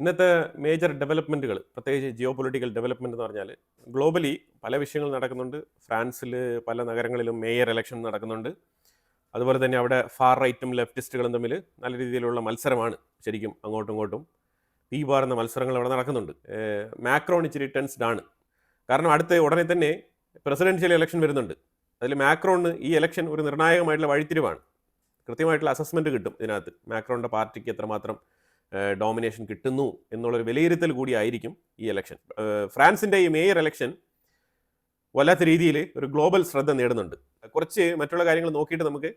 ഇന്നത്തെ മേജർ ഡെവലപ്മെൻറ്റുകൾ പ്രത്യേകിച്ച് geo political development എന്ന് പറഞ്ഞാൽ ഗ്ലോബലി പല വിഷയങ്ങൾ നടക്കുന്നുണ്ട്. ഫ്രാൻസിൽ പല നഗരങ്ങളിലും മേയർ ഇലക്ഷൻ നടക്കുന്നുണ്ട്. അതുപോലെ തന്നെ അവിടെ ഫാർ റൈറ്റും ലെഫ്റ്റിസ്റ്റുകളും തമ്മിൽ നല്ല രീതിയിലുള്ള മത്സരമാണ്. ശരിക്കും അങ്ങോട്ടും ഇങ്ങോട്ടും തീപാറുന്ന മത്സരങ്ങൾ അവിടെ നടക്കുന്നുണ്ട്. മാക്രോൺ ഇച്ചിരി ടെൻസ്ഡ് ആണ്. കാരണം അടുത്ത ഉടനെ തന്നെ പ്രസിഡൻഷ്യൽ ഇലക്ഷൻ വരുന്നുണ്ട്. അതിൽ മാക്രോണിന് ഈ ഇലക്ഷൻ ഒരു നിർണായകമായിട്ടുള്ള വഴിത്തിരിവാണ്. കൃത്യമായിട്ടുള്ള അസസ്മെൻറ്റ് കിട്ടും ഇതിനകത്ത്. മാക്രോണിൻ്റെ പാർട്ടിക്ക് എത്രമാത്രം ഡോമിനേഷൻ കിട്ടുന്നു എന്നുള്ളൊരു വിലയിരുത്തൽ കൂടിയായിരിക്കും ഈ ഇലക്ഷൻ. ഫ്രാൻസിൻ്റെ ഈ മേയർ ഇലക്ഷൻ വല്ലാത്ത രീതിയിൽ ഒരു ഗ്ലോബൽ ശ്രദ്ധ നേടുന്നുണ്ട്. കുറച്ച് മറ്റുള്ള കാര്യങ്ങൾ നോക്കിയിട്ട് നമുക്ക്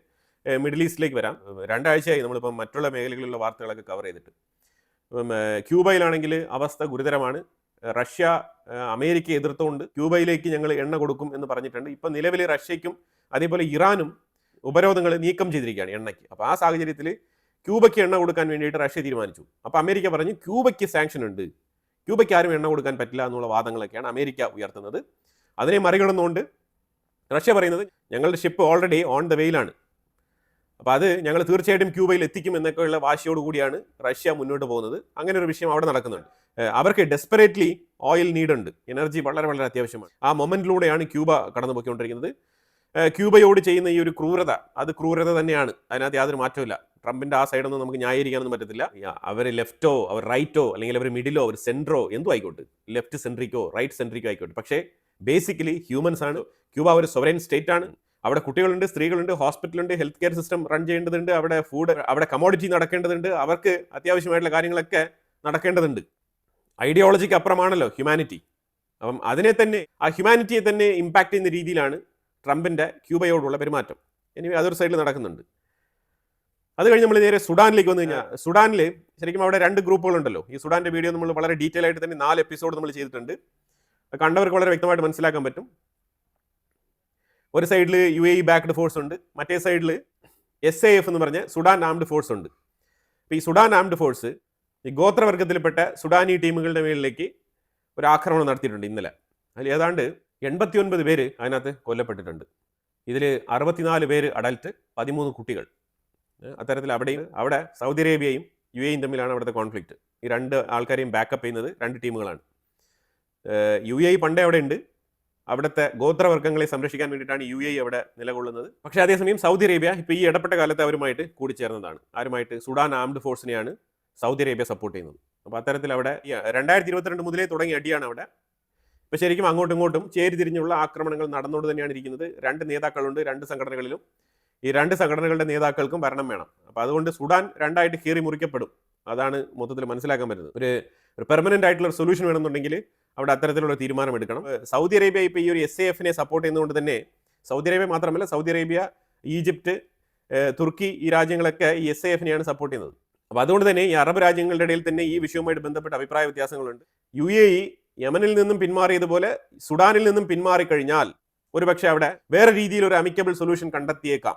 മിഡിൽ ഈസ്റ്റിലേക്ക് വരാം. രണ്ടാഴ്ചയായി നമ്മളിപ്പം മറ്റുള്ള മേഖലകളിലുള്ള വാർത്തകളൊക്കെ കവർ ചെയ്തിട്ട്. ക്യൂബയിലാണെങ്കിൽ അവസ്ഥ ഗുരുതരമാണ്. റഷ്യ അമേരിക്കയെ എതിർത്തുകൊണ്ട് ക്യൂബയിലേക്ക് ഞങ്ങൾ എണ്ണ കൊടുക്കും എന്ന് പറഞ്ഞിട്ടുണ്ട്. ഇപ്പം നിലവിൽ റഷ്യയ്ക്കും അതേപോലെ ഇറാനും ഉപരോധങ്ങൾ നീക്കം ചെയ്തിരിക്കുകയാണ് എണ്ണയ്ക്ക്. അപ്പോൾ ആ സാഹചര്യത്തിൽ ക്യൂബയ്ക്ക് എണ്ണ കൊടുക്കാൻ വേണ്ടിയിട്ട് റഷ്യ തീരുമാനിച്ചു. അപ്പോൾ അമേരിക്ക പറഞ്ഞു ക്യൂബയ്ക്ക് സാങ്ഷൻ ഉണ്ട്, ക്യൂബയ്ക്ക് ആരും എണ്ണ കൊടുക്കാൻ പറ്റില്ല എന്നുള്ള വാദങ്ങളൊക്കെയാണ് അമേരിക്ക ഉയർത്തുന്നത്. അതിനെ മറികടന്നുകൊണ്ട് റഷ്യ പറയുന്നത് ഞങ്ങളുടെ ഷിപ്പ് ഓൾറെഡി ഓൺ ദ വെയിലാണ്, അപ്പോൾ അത് ഞങ്ങൾ തീർച്ചയായിട്ടും ക്യൂബയിൽ എത്തിക്കും എന്നൊക്കെയുള്ള വാശിയോടുകൂടിയാണ് റഷ്യ മുന്നോട്ട് പോകുന്നത്. അങ്ങനെ ഒരു വിഷയം അവിടെ നടക്കുന്നുണ്ട്. അവർക്ക് ഡെസ്പെറേറ്റ്ലി ഓയിൽ നീഡുണ്ട്, എനർജി വളരെ വളരെ അത്യാവശ്യമാണ്. ആ മൊമെന്റിലൂടെയാണ് ക്യൂബ കടന്നു പോയിക്കൊണ്ടിരിക്കുന്നത്. ക്യൂബയോട് ചെയ്യുന്ന ഈ ഒരു ക്രൂരത, അത് ക്രൂരത തന്നെയാണ്, അതിനകത്ത് യാതൊരു മാറ്റമില്ല. ട്രംപിൻ്റെ ആ സൈഡൊന്നും നമുക്ക് ന്യായീകരിക്കാനൊന്നും പറ്റത്തില്ല. അവർ ലെഫ്റ്റോ അവർ റൈറ്റോ അല്ലെങ്കിൽ അവർ മിഡിലോ അവർ സെൻട്രോ എന്തോ ആയിക്കോട്ടെ, ലെഫ്റ്റ് സെൻട്രിക്കോ റൈറ്റ് സെൻട്രിക്കോ ആയിക്കോട്ടെ, പക്ഷേ ബേസിക്കലി ഹ്യൂമൻസ് ആണ്. ക്യൂബ ഒരു സൊവറൈൻ സ്റ്റേറ്റ് ആണ്. അവിടെ കുട്ടികളുണ്ട്, സ്ത്രീകളുണ്ട്, ഹോസ്പിറ്റലുണ്ട്, ഹെൽത്ത് കെയർ സിസ്റ്റം റൺ ചെയ്യേണ്ടതുണ്ട്, അവിടെ ഫുഡ്, അവിടെ കമോഡിറ്റി നടക്കേണ്ടതുണ്ട്, അവർക്ക് അത്യാവശ്യമായിട്ടുള്ള കാര്യങ്ങളൊക്കെ നടക്കേണ്ടതുണ്ട്. ഐഡിയോളജിക്ക് അപ്പുറമാണല്ലോ ഹ്യൂമാനിറ്റി. അപ്പം അതിനെ തന്നെ, ആ ഹ്യൂമാനിറ്റിയെ തന്നെ ഇമ്പാക്ട് ചെയ്യുന്ന രീതിയിലാണ് ട്രംപിൻ്റെ ക്യൂബയോടുള്ള പെരുമാറ്റം. ഇനി അതൊരു സൈഡിൽ നടക്കുന്നുണ്ട്. അത് കഴിഞ്ഞ് നമ്മൾ നേരെ സുഡാനിലേക്ക് വന്നു കഴിഞ്ഞാൽ, സുഡാനിൽ ശരിക്കും അവിടെ രണ്ട് ഗ്രൂപ്പുകളുണ്ടല്ലോ. ഈ സുഡാൻ്റെ വീഡിയോ നമ്മൾ വളരെ ഡീറ്റെയിൽ ആയിട്ട് തന്നെ 4 എപ്പിസോഡ് നമ്മൾ ചെയ്തിട്ടുണ്ട്. കണ്ടവർക്ക് വളരെ വ്യക്തമായിട്ട് മനസ്സിലാക്കാൻ പറ്റും. ഒരു സൈഡിൽ UAE ബാക്ക്ഡ് ഫോഴ്സ് ഉണ്ട്, മറ്റേ സൈഡിൽ SAF എന്ന് പറഞ്ഞ സുഡാൻ ആംഡ് ഫോഴ്സ് ഉണ്ട്. അപ്പോൾ ഈ സുഡാൻ ആംഡ് ഫോഴ്സ് ഈ ഗോത്രവർഗത്തിൽപ്പെട്ട സുഡാനി ടീമുകളുടെ മേളിലേക്ക് ഒരു ആക്രമണം നടത്തിയിട്ടുണ്ട് ഇന്നലെ. അതിൽ ഏതാണ്ട് 89 പേര് അതിനകത്ത് കൊല്ലപ്പെട്ടിട്ടുണ്ട്. ഇതിൽ 64 പേര് അഡൽട്ട്, 13 കുട്ടികൾ. അത്തരത്തിൽ അവിടെ സൗദി അറേബ്യയും UAEയും തമ്മിലാണ് അവിടുത്തെ കോൺഫ്ലിക്റ്റ്. ഈ രണ്ട് ആൾക്കാരെയും ബാക്കപ്പ് ചെയ്യുന്നത് രണ്ട് ടീമുകളാണ്. UAE പണ്ടേ അവിടെ ഉണ്ട്. അവിടുത്തെ ഗോത്രവർഗ്ഗങ്ങളെ സംരക്ഷിക്കാൻ വേണ്ടിയിട്ടാണ് UAE അവിടെ നിലകൊള്ളുന്നത്. പക്ഷേ അതേസമയം സൗദി അറേബ്യ ഇപ്പോൾ ഈ ഇടപെട്ട കാലത്ത് അവരുമായിട്ട് കൂടിച്ചേർന്നതാണ്. ആരുമായിട്ട്? സുഡാൻ ആംഡ് ഫോഴ്സിനെയാണ് സൗദി അറേബ്യ സപ്പോർട്ട് ചെയ്യുന്നത്. അപ്പോൾ അത്തരത്തിൽ അവിടെ 2022 മുതലേ തുടങ്ങിയ അടിയാണ് അവിടെ. ഇപ്പോൾ ശരിക്കും അങ്ങോട്ടും ഇങ്ങോട്ടും ചേരിതിരിഞ്ഞുള്ള ആക്രമണങ്ങൾ നടന്നുകൊണ്ട് തന്നെയാണ് ഇരിക്കുന്നത്. രണ്ട് നേതാക്കളുണ്ട് രണ്ട് സംഘടനകളിലും. ഈ രണ്ട് സംഘടനകളുടെ നേതാക്കൾക്കും ഭരണം വേണം. അപ്പോൾ അതുകൊണ്ട് സുഡാൻ രണ്ടായിട്ട് കീറി മുറിക്കപ്പെടും. അതാണ് മൊത്തത്തിൽ മനസ്സിലാക്കാൻ പറ്റുന്നത്. ഒരു പെർമനൻ്റ് ആയിട്ടുള്ള ഒരു സൊല്യൂഷൻ വേണമെന്നുണ്ടെങ്കിൽ അവിടെ അത്തരത്തിലുള്ള തീരുമാനം എടുക്കണം. സൗദി അറേബ്യ ഇപ്പോൾ ഈ ഒരു SAFനെ സപ്പോർട്ട് ചെയ്യുന്നതുകൊണ്ട് തന്നെ, സൗദി അറേബ്യ മാത്രമല്ല, സൗദി അറേബ്യ, ഈജിപ്റ്റ്, തുർക്കി, ഈ രാജ്യങ്ങളൊക്കെ ഈ SAFനെയാണ് സപ്പോർട്ട് ചെയ്യുന്നത്. അപ്പോൾ അതുകൊണ്ട് തന്നെ ഈ അറബ് രാജ്യങ്ങളുടെ ഇടയിൽ തന്നെ ഈ വിഷയവുമായിട്ട് ബന്ധപ്പെട്ട അഭിപ്രായ വ്യത്യാസങ്ങളുണ്ട്. UAE യമനിൽ നിന്നും പിന്മാറിയതുപോലെ സുഡാനിൽ നിന്നും പിന്മാറിക്കഴിഞ്ഞാൽ ഒരുപക്ഷെ അവിടെ വേറെ രീതിയിൽ ഒരു അമിക്കബിൾ സൊല്യൂഷൻ കണ്ടെത്തിയേക്കാം.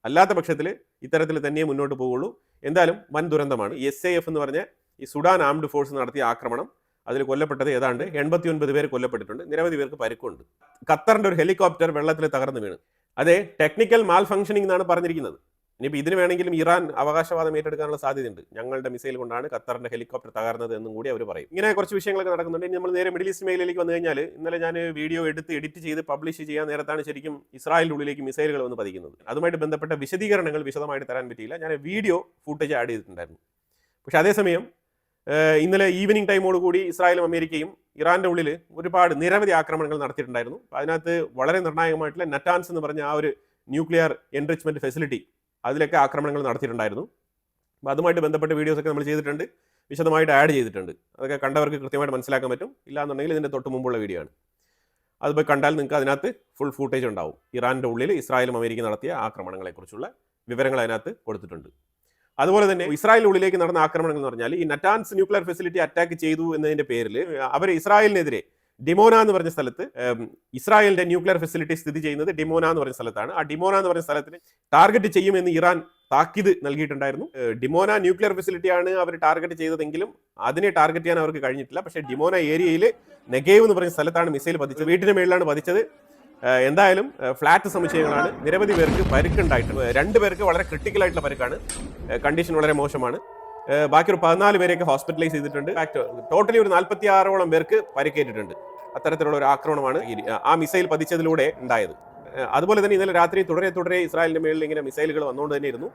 അല്ലാത്ത പക്ഷത്തിൽ ഇത്തരത്തിൽ തന്നെ മുന്നോട്ട് പോകുള്ളൂ. എന്തായാലും വൻ ദുരന്തമാണ്. SAF എന്ന് പറഞ്ഞ ഈ സുഡാൻ ആംഡ് ഫോഴ്സ് നടത്തിയ ആക്രമണം, അതിൽ കൊല്ലപ്പെട്ടത് ഏതാണ്ട് 89 പേര് കൊല്ലപ്പെട്ടിട്ടുണ്ട്. നിരവധി പേർക്ക് പരിക്കുണ്ട്. ഖത്തറിൻ്റെ ഒരു ഹെലികോപ്റ്റർ വെള്ളത്തിൽ തകർന്നു വീണു. അതെ, ടെക്നിക്കൽ മാൽ ഫംഗ്ഷനിങ് എന്നാണ് പറഞ്ഞിരിക്കുന്നത്. ഇനിയിപ്പോൾ ഇതിന് വേണമെങ്കിലും ഇറാൻ അവകാശവാദം ഏറ്റെടുക്കാനുള്ള സാധ്യതയുണ്ട്. ഞങ്ങളുടെ മിസൈൽ കൊണ്ടാണ് ഖത്തറിൻ്റെ ഹെലികോപ്റ്റർ തകർന്നത് എന്നും കൂടി അവർ പറയും. ഇങ്ങനെ കുറച്ച് വിഷയങ്ങളൊക്കെ നടക്കുന്നുണ്ട്. ഇനി നമ്മൾ നേരെ മിഡിൽ ഈസ്റ്റ് മേഖലയിലേക്ക് വന്നു കഴിഞ്ഞാൽ, ഇന്നലെ ഞാൻ വീഡിയോ എഡിറ്റ് ചെയ്ത് പബ്ലിഷ് ചെയ്യാൻ നേരത്താണ് ശരിക്കും ഇസ്രായേലിൻ്റെ ഉള്ളിലേക്ക് മിസൈലുകൾ വന്ന് പതിക്കുന്നത്. അതുമായിട്ട് ബന്ധപ്പെട്ട വിശദീകരണങ്ങൾ വിശദമായിട്ട് തരാൻ പറ്റിയില്ല. ഞാൻ വീഡിയോ ഫുട്ടേജ് ആഡ് ചെയ്തിട്ടുണ്ടായിരുന്നു. പക്ഷേ അതേസമയം ഇന്നലെ ഈവനിങ് ടൈമോടുകൂടി ഇസ്രായേലും അമേരിക്കയും ഇറാൻ്റെ ഉള്ളിൽ നിരവധി ആക്രമണങ്ങൾ നടത്തിയിട്ടുണ്ടായിരുന്നു. അതിനകത്ത് വളരെ നിർണായകമായിട്ടുള്ള നറ്റാൻസ് എന്ന് പറഞ്ഞ ആ ഒരു ന്യൂക്ലിയർ എൻറിച്ച്മെൻറ്റ് ഫെസിലിറ്റി, അതിലൊക്കെ ആക്രമണങ്ങൾ നടത്തിയിട്ടുണ്ടായിരുന്നു. അപ്പോൾ അതുമായിട്ട് ബന്ധപ്പെട്ട വീഡിയോസൊക്കെ നമ്മൾ ചെയ്തിട്ടുണ്ട്, വിശദമായിട്ട് ആഡ് ചെയ്തിട്ടുണ്ട്. അതൊക്കെ കണ്ടവർക്ക് കൃത്യമായിട്ട് മനസ്സിലാക്കാൻ പറ്റും. ഇല്ലാന്നുണ്ടെങ്കിൽ ഇതിൻ്റെ തൊട്ട് മുമ്പുള്ള വീഡിയോ ആണ്. അത് പോയി കണ്ടാൽ നിങ്ങൾക്ക് അതിനകത്ത് ഫുൾ ഫൂട്ടേജ് ഉണ്ടാവും. ഇറാൻ്റെ ഉള്ളിൽ ഇസ്രായേലും അമേരിക്ക നടത്തിയ ആക്രമണങ്ങളെക്കുറിച്ചുള്ള വിവരങ്ങൾ അതിനകത്ത് കൊടുത്തിട്ടുണ്ട്. അതുപോലെ തന്നെ ഇസ്രായേലിന് ഉള്ളിലേക്ക് നടന്ന ആക്രമണങ്ങൾ എന്ന് പറഞ്ഞാൽ, ഈ നറ്റാൻസ് ന്യൂക്ലിയർ ഫെസിലിറ്റി അറ്റാക്ക് ചെയ്തു എന്നതിൻ്റെ പേരിൽ അവർ ഇസ്രായേലിനെതിരെ ഡിമോന എന്ന് പറഞ്ഞ സ്ഥലത്ത്, ഇസ്രായേലിന്റെ ന്യൂക്ലിയർ ഫെസിലിറ്റി സ്ഥിതി ചെയ്യുന്നത് ഡിമോന എന്ന് പറഞ്ഞ സ്ഥലത്താണ്. ആ ഡിമോന എന്ന് പറഞ്ഞ സ്ഥലത്തിന് ടാർഗറ്റ് ചെയ്യുമെന്ന് ഇറാൻ താക്കീത് നൽകിയിട്ടുണ്ടായിരുന്നു. ഡിമോന ന്യൂക്ലിയർ ഫെസിലിറ്റിയാണ് അവർ ടാർഗറ്റ് ചെയ്തതെങ്കിലും അതിനെ ടാർഗറ്റ് ചെയ്യാൻ അവർക്ക് കഴിഞ്ഞിട്ടില്ല. പക്ഷേ ഡിമോന ഏരിയയിൽ നെഗേവ് എന്ന് പറഞ്ഞ സ്ഥലത്താണ് മിസൈൽ പതിച്ചത്. വീട്ടിന് മേളിലാണ് പതിച്ചത്. എന്തായാലും ഫ്ലാറ്റ് സമുച്ചയങ്ങളാണ്. നിരവധി പേർക്ക് പരിക്കുണ്ടായിട്ടുണ്ട്. 2 പേർക്ക് വളരെ ക്രിട്ടിക്കലായിട്ടുള്ള പരിക്കാണ്. കണ്ടീഷൻ വളരെ മോശമാണ്. ബാക്കി ഒരു 14 പേരെയൊക്കെ ഹോസ്പിറ്റലൈസ് ചെയ്തിട്ടുണ്ട്. ടോട്ടലി ഒരു 46ഓളം പേർക്ക് പരിക്കേറ്റിട്ടുണ്ട്. അത്തരത്തിലുള്ള ഒരു ആക്രമണമാണ് ആ മിസൈൽ പതിച്ചതിലൂടെ ഉണ്ടായത്. അതുപോലെ തന്നെ ഇന്നലെ രാത്രി തുടരെ ഇസ്രായേലിന്റെ മേളിൽ ഇങ്ങനെ മിസൈലുകൾ വന്നുകൊണ്ട് തന്നെ ഇരുന്നു.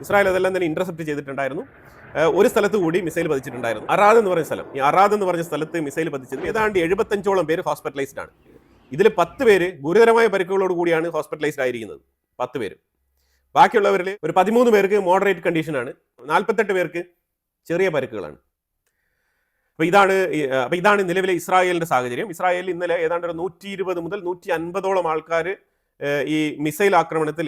ഇസ്രായേൽ അതെല്ലാം തന്നെ ഇന്റർസെപ്റ്റ് ചെയ്തിട്ടുണ്ടായിരുന്നു. ഒരു സ്ഥലത്ത് കൂടി മിസൈൽ പതിച്ചിട്ടുണ്ടായിരുന്നു. അറാദ് എന്ന് പറഞ്ഞ സ്ഥലം. ഈ അറാദ് എന്ന് പറഞ്ഞ സ്ഥലത്ത് മിസൈൽ പതിച്ചത് ഏതാണ്ട് 75ഓളം പേര് ഹോസ്പിറ്റലൈസ്ഡ് ആണ്. ഇതിൽ 10 പേര് ഗുരുതരമായ പരിക്കുകളോട് കൂടിയാണ് ഹോസ്പിറ്റലൈസ്ഡ് ആയിരിക്കുന്നത്. 10 പേര്. ബാക്കിയുള്ളവരിൽ ഒരു 13 പേർക്ക് മോഡറേറ്റ് കണ്ടീഷനാണ്. 48 പേർക്ക് ചെറിയ പരിക്കുകളാണ്. അപ്പോൾ ഇതാണ് നിലവിലെ ഇസ്രായേലിന്റെ സാഹചര്യം. ഇസ്രായേലിൽ ഇന്നലെ ഏതാണ്ട് ഒരു 120 മുതൽ 150ഓളം ആൾക്കാർ ഈ മിസൈൽ ആക്രമണത്തിൽ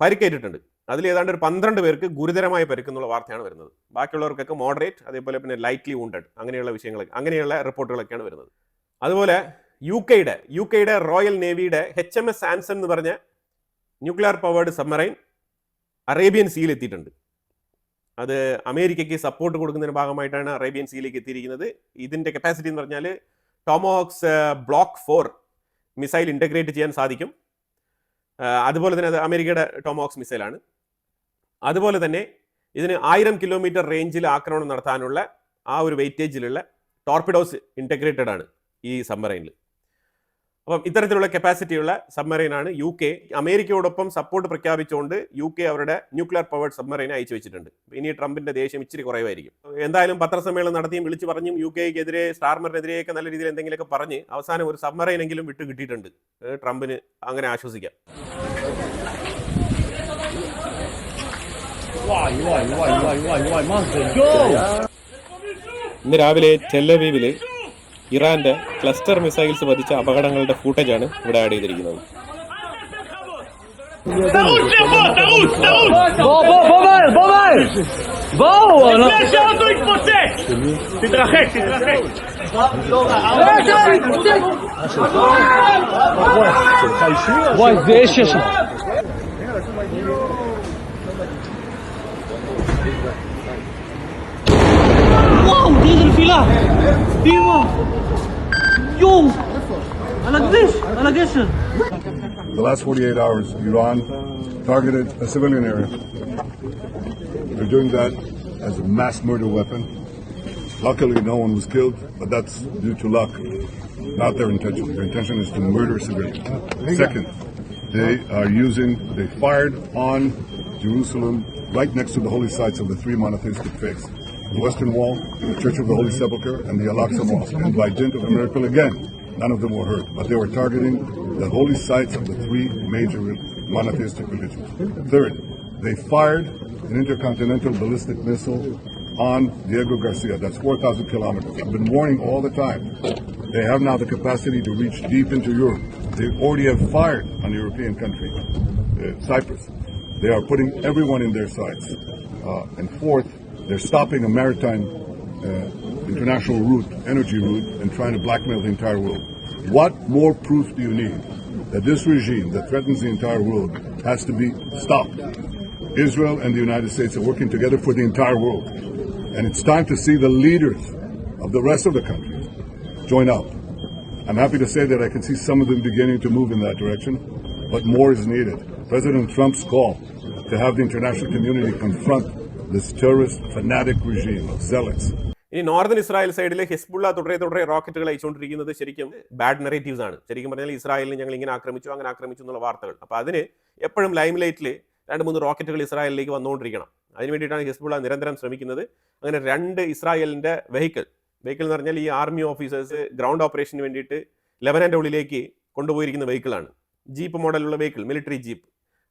പരിക്കേറ്റിട്ടുണ്ട്. അതിൽ ഏതാണ്ട് ഒരു 12 പേർക്ക് ഗുരുതരമായ പരിക്കെന്നുള്ള വാർത്തയാണ് വരുന്നത്. ബാക്കിയുള്ളവർക്കൊക്കെ മോഡറേറ്റ്, അതേപോലെ പിന്നെ ലൈറ്റ്ലി വൂണ്ടഡ്, അങ്ങനെയുള്ള റിപ്പോർട്ടുകളൊക്കെയാണ് വരുന്നത്. അതുപോലെ യു കെയുടെ റോയൽ നേവിയുടെ HMS ആൻസൺ എന്ന് പറഞ്ഞ ന്യൂക്ലിയർ പവേർഡ് സബ്മറൈൻ അറേബ്യൻ സീയിൽ എത്തിയിട്ടുണ്ട്. അത് അമേരിക്കയ്ക്ക് സപ്പോർട്ട് കൊടുക്കുന്നതിന് ഭാഗമായിട്ടാണ് അറേബ്യൻ സീയിലേക്ക് എത്തിയിരിക്കുന്നത്. ഇതിന്റെ കപ്പാസിറ്റി എന്ന് പറഞ്ഞാൽ ടോമോഹോക്സ് ബ്ലോക്ക് 4 മിസൈൽ ഇന്റഗ്രേറ്റ് ചെയ്യാൻ സാധിക്കും. അതുപോലെ തന്നെ അത് അമേരിക്കയുടെ ടോമോഹോക്സ് മിസൈലാണ്. അതുപോലെ തന്നെ ഇതിന് 1000 കിലോമീറ്റർ റേഞ്ചിൽ ആക്രമണം നടത്താനുള്ള ആ ഒരു വെയിറ്റേജിലുള്ള ടോർപിഡോസ് ഇന്റഗ്രേറ്റഡ് ആണ് ഈ സബ്മറൈനിൽ. അപ്പം ഇത്തരത്തിലുള്ള കപ്പാസിറ്റിയുള്ള സബ്മറൈനാണ് UK. അമേരിക്കയോടൊപ്പം സപ്പോർട്ട് പ്രഖ്യാപിച്ചുകൊണ്ട് UK അവരുടെ ന്യൂക്ലിയർ പവേർഡ് സബ്മറൈനെ അയച്ചു വെച്ചിട്ടുണ്ട്. ഇനി ട്രംപിന്റെ ദേഷ്യം ഇച്ചിരി കുറവായിരിക്കും. എന്തായാലും പത്രസമ്മേളനം നടത്തിയും വിളിച്ചു പറഞ്ഞും UK-ക്കെതിരെ സ്റ്റാർമറിനെതിരെയൊക്കെ നല്ല രീതിയിൽ എന്തെങ്കിലുമൊക്കെ പറഞ്ഞ് അവസാനം ഒരു സബ്മറൈനെങ്കിലും വിട്ട് കിട്ടിയിട്ടുണ്ട്. ട്രംപിന് അങ്ങനെ ആശ്വസിക്കാം. ഇന്ന് രാവിലെ ടെല്ലവീവില് ഇറാന്റെ ക്ലസ്റ്റർ മിസൈൽസ് പതിച്ച അപകടങ്ങളുടെ ഫൂട്ടേജാണ് ഇവിടെ ആഡ് ചെയ്തിരിക്കുന്നത്. The last 48 hours, Iran targeted a civilian area. They're doing that as a mass murder weapon. Luckily, no one was killed, but that's due to luck, not their intention. Their intention is to murder civilians. Second, they fired on Jerusalem right next to the holy sites of the 3 monotheistic faiths. The Western Wall, the Church of the Holy Sepulchre, and the Al-Aqsa Mosque. And by dint of a miracle again, none of them were hurt, but they were targeting the holy sites of the 3 major monotheistic religions. Third, they fired an intercontinental ballistic missile on Diego Garcia. That's 4,000 kilometers. I've been warning all the time. They have now the capacity to reach deep into Europe. They already have fired on a European country, Cyprus. They are putting everyone in their sights. And fourth, they're stopping a maritime international route, energy route, and trying to blackmail the entire world. What more proof do you need that this regime that threatens the entire world has to be stopped? Israel and the United States are working together for the entire world. And it's time to see the leaders of the rest of the countries join up. I'm happy to say that I can see some of them beginning to move in that direction, but more is needed. President Trump's call to have the international community confront this terrorist fanatic regime of zealots. ഇനി northern Israel സൈഡിൽ Hezbollah തുടരെ റോക്കറ്റുകൾ അയച്ചുകൊണ്ടിരിക്കുന്നത് ശരിക്കും bad narratives ആണ്. ശരിക്കും പറഞ്ഞാൽ ഇസ്രായേലിനെ ഞങ്ങൾ ഇങ്ങനെ ആക്രമിച്ചു അങ്ങനെ ആക്രമിച്ചു എന്നുള്ള വാർത്തകൾ. അപ്പോൾ അതിന് എപ്പോഴും ലൈം ലൈറ്റിൽ 2-3 റോക്കറ്റുകൾ ഇസ്രായേലിലേക്ക് വന്നുകൊണ്ടിരിക്കണം. അതിന് വേണ്ടിയിട്ടാണ് ഹിസ്ബുള്ള നിരന്തരം ശ്രമിക്കുന്നത്. അങ്ങനെ 2 ഇസ്രായേലിൻ്റെ വെഹിക്കിൾ എന്ന് പറഞ്ഞാൽ ഈ ആർമി ഓഫീസേഴ്സ് ഗ്രൗണ്ട് ഓപ്പറേഷന് വേണ്ടിയിട്ട് ലെബനൻ്റെ ഉള്ളിലേക്ക് കൊണ്ടുപോയിരിക്കുന്ന വെഹിക്കിളാണ്. ജീപ്പ് മോഡലുള്ള വെഹിക്കിൾ, മിലിറ്ററി ജീപ്പ്,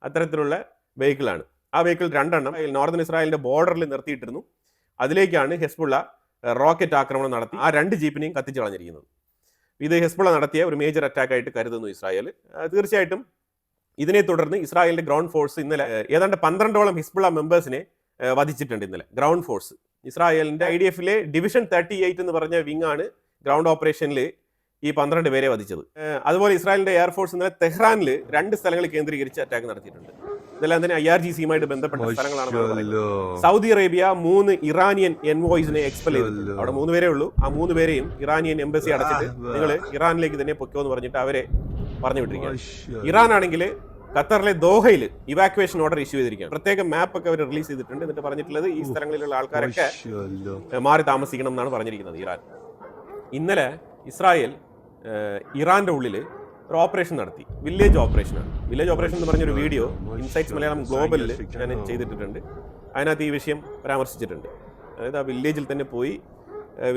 അത്തരത്തിലുള്ള വെഹിക്കിളാണ്. ആ വെഹിക്കിൾ 2 എണ്ണം നോർത്തേൺ ഇസ്രായേലിൻ്റെ ബോർഡറിൽ നിർത്തിയിട്ടിരുന്നു. അതിലേക്കാണ് ഹിസ്ബുള്ള റോക്കറ്റ് ആക്രമണം നടത്തി ആ 2 ജീപ്പിനെയും കത്തിച്ച് കളഞ്ഞിരിക്കുന്നത്. ഇത് ഹിസ്ബുള്ള നടത്തിയ ഒരു മേജർ അറ്റാക്കായിട്ട് കരുതുന്നു ഇസ്രായേൽ. തീർച്ചയായിട്ടും ഇതിനെ തുടർന്ന് ഇസ്രായേലിന്റെ ഗ്രൗണ്ട് ഫോഴ്സ് ഇന്നലെ ഏതാണ്ട് 12ഓളം ഹിസ്ബുള്ള മെമ്പേഴ്സിനെ വധിച്ചിട്ടുണ്ട്. ഇന്നലെ ഗ്രൗണ്ട് ഫോഴ്സ് ഇസ്രായേലിന്റെ IDF-ലെ ഡിവിഷൻ 38 എന്ന് പറഞ്ഞ വിങ് ആണ് ഗ്രൗണ്ട് ഓപ്പറേഷനിൽ ഈ 12 പേരെ വധിച്ചത്. അതുപോലെ ഇസ്രായേലിന്റെ എയർഫോഴ്സ് ഇന്നലെ തെഹ്റാനിൽ 2 സ്ഥലങ്ങളിൽ കേന്ദ്രീകരിച്ച് അറ്റാക്ക് നടത്തിയിട്ടുണ്ട്. ഇതെല്ലാം തന്നെ IRGC-യുമായിട്ട് ബന്ധപ്പെട്ട സ്ഥലങ്ങളാണ്. സൗദി അറേബ്യ 3 ഇറാനിയൻ എൻവോയ്സിനെ എക്സ്പെൽ ചെയ്തിട്ടുണ്ട്. അവിടെ 3 പേരേ ഉള്ളൂ. ആ 3 പേരെയും ഇറാനിയൻ എംബസി അടച്ചിട്ട് നിങ്ങൾ ഇറാനിലേക്ക് തന്നെ പൊക്കോ എന്ന് പറഞ്ഞിട്ട് അവരെ പറഞ്ഞു വിട്ടിരിക്കുകയാണ്. ഇറാൻ ആണെങ്കിൽ ഖത്തറിലെ ദോഹയിൽ ഇവാക്യുവേഷൻ ഓർഡർ ഇഷ്യൂ ചെയ്തിരിക്കുകയാണ്. പ്രത്യേക മാപ്പ് ഒക്കെ അവർ റിലീസ് ചെയ്തിട്ടുണ്ട്. എന്നിട്ട് പറഞ്ഞിട്ടുള്ളത് ഈ സ്ഥലങ്ങളിലുള്ള ആൾക്കാരൊക്കെ മാറി താമസിക്കണം എന്നാണ് പറഞ്ഞിരിക്കുന്നത് ഇറാൻ. ഇന്നലെ ഇസ്രായേൽ ഇറാന്റെ ഉള്ളിൽ ഒരു ഓപ്പറേഷൻ നടത്തി. വില്ലേജ് ഓപ്പറേഷനാണ്. വില്ലേജ് ഓപ്പറേഷൻ എന്ന് പറഞ്ഞൊരു വീഡിയോ ഇൻസൈറ്റ്സ് മലയാളം ഗ്ലോബലിൽ ഞാൻ ചെയ്തിട്ടിട്ടുണ്ട്. അതിനകത്ത് ഈ വിഷയം പരാമർശിച്ചിട്ടുണ്ട്. അതായത് ആ വില്ലേജിൽ തന്നെ പോയി